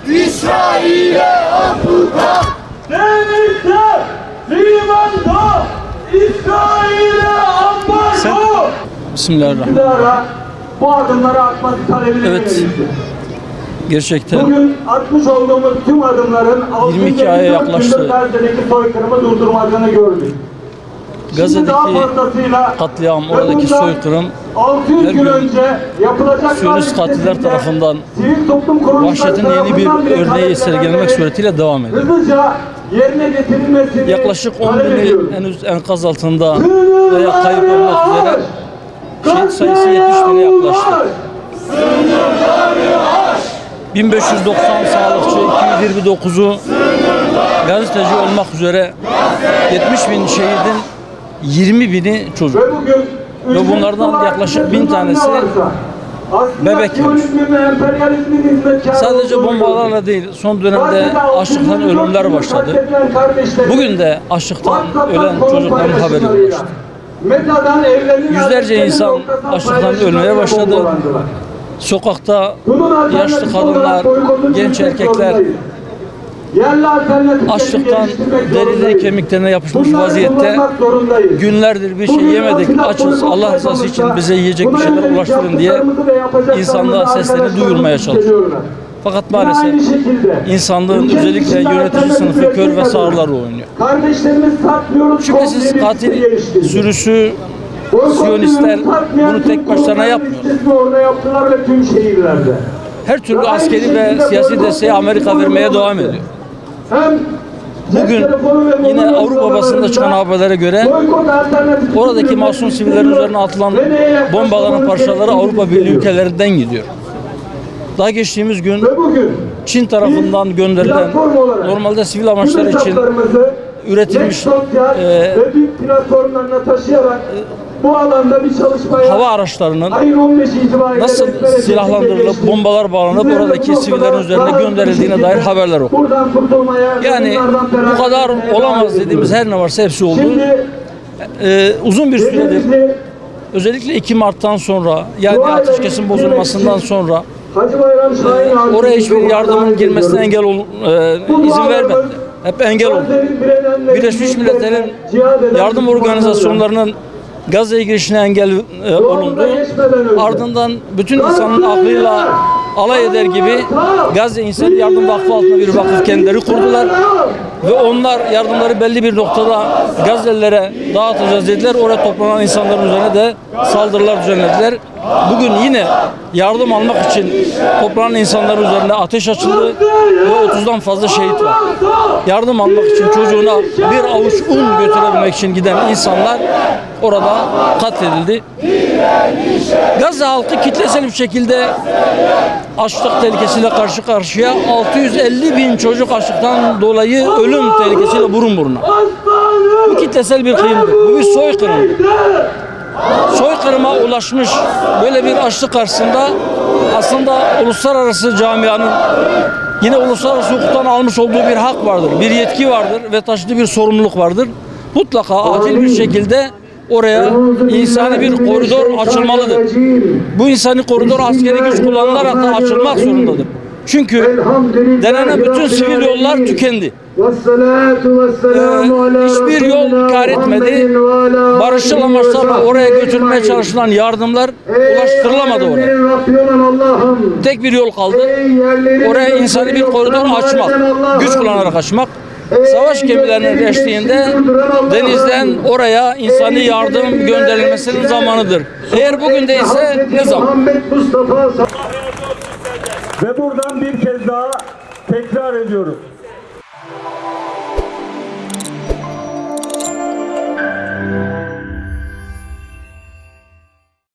İsrail'e amputa. Denizde, limanda, İsrail'e ambargo. Bismillahirrahmanirrahim. Bu adımları atması talebini Evet. Gerçekten bugün atmış olduğumuz tüm adımların 22 aya yaklaştı. Gazze'deki soykırımı durdurmadığını gördük. Gazze'deki katliam, oradaki soykırım 600 her gün gün önce yapılacak Siyonist katiller tarafından sivil toplum kuruluşları vahşetin yeni bir tarafından bile örneği sergilenmek suretiyle devam ediyor. hızlıca yerine getirilmesini Yaklaşık 10 talep bini ediyoruz. henüz enkaz altında veya kayıp olmak üzere, şehit sayısı 70 bine yaklaştı. 1590 sağlıkçı, 229'u gazeteci olmak üzere 70 bin şehidin 20 bini çocuk. Ve bunlardan yaklaşık 1000 tanesi bebek. Sadece bombalarla değil, son dönemde açlıktan ölümler başladı. Bugün de açlıktan ölen çocukların haberi ulaştı. Yüzlerce insan açlıktan ölmeye başladı. Sokakta yaşlı kadınlar, genç erkekler açlıktan derileri kemiklerine yapışmış vaziyette, günlerdir bir şey yemedik, açız, Allah rızası için bize yiyecek bir şeyler ulaştırın diye insanlığa seslerini duyurmaya çalışıyor. Fakat maalesef insanlığın özellikle yönetici sınıfı kör ve sağırlar oynuyor. Şüphesiz katil sürüsü, Siyonistler bunu tek başlarına yapmıyor. Her türlü askeri ve siyasi desteği Amerika vermeye devam ediyor. Bugün yine Avrupa basında çıkan haberlere göre oradaki masum sivillerin üzerine atılan bombaların parçaları Avrupa Birliği ülkelerinden gidiyor. Daha geçtiğimiz gün Çin tarafından gönderilen, normalde sivil amaçlar için üretilmiş bu alanda bir çalışmaya hava araçlarının ayın 15 itibariyle nasıl silahlandırılıp bombalar bağlanıp oradaki sivillerin üzerine gönderildiğine dair haberler okuduk. Yani bu kadar olamaz dediğimiz her ne varsa hepsi oldu. Uzun bir süredir, özellikle 2 Mart'tan sonra, yani ateşkesin bozulmasından sonra oraya hiçbir yardımın girmesine izin vermedi. Hep engel oldu. Birleşmiş Milletler'in yardım organizasyonlarının Gazze'ye girişine engel olundu. Ardından bütün insanın aklıyla alay eder gibi Gazze İnsani Yardım Vakfı adlı bir vakıf kendileri kurdular. Ve onlar yardımları belli bir noktada Gazze'lilere dağıtacağız dediler. Oraya toplanan insanların üzerine de saldırılar düzenlediler. Bugün yine yardım almak için toplanan insanların üzerine ateş açıldı ve 30'dan fazla şehit var. Yardım almak için çocuğuna bir avuç un götürebilmek için giden insanlar orada katledildi. Gazze halkı kitlesel bir şekilde açlık tehlikesiyle karşı karşıya. 650 bin çocuk açlıktan dolayı ölüm tehlikesiyle burun buruna. Bu kitlesel bir kıyımdır. Bu bir soykırım. Soykırıma ulaşmış böyle bir açlık karşısında aslında uluslararası camianın yine uluslararası hukuktan almış olduğu bir hak vardır, bir yetki vardır ve taşıdığı bir sorumluluk vardır. Mutlaka acil bir şekilde oraya insani bir koridor açılmalıdır. Bu insani koridor askeri güç kullanılarak da açılmak zorundadır. Çünkü denenen bütün sivil yollar tükendi. Hiçbir yol kar etmedi. Barışçıl amaçlarla oraya götürülmeye çalışılan yardımlar ulaştırılamadı oraya. Tek bir yol kaldı. Oraya insani bir koridor açmak, güç kullanarak açmak. Savaş gemilerinin eşliğinde denizden oraya insani yardım gönderilmesinin zamanıdır. Eğer bugün değilse ne zaman? Ve buradan bir kez daha tekrar ediyorum.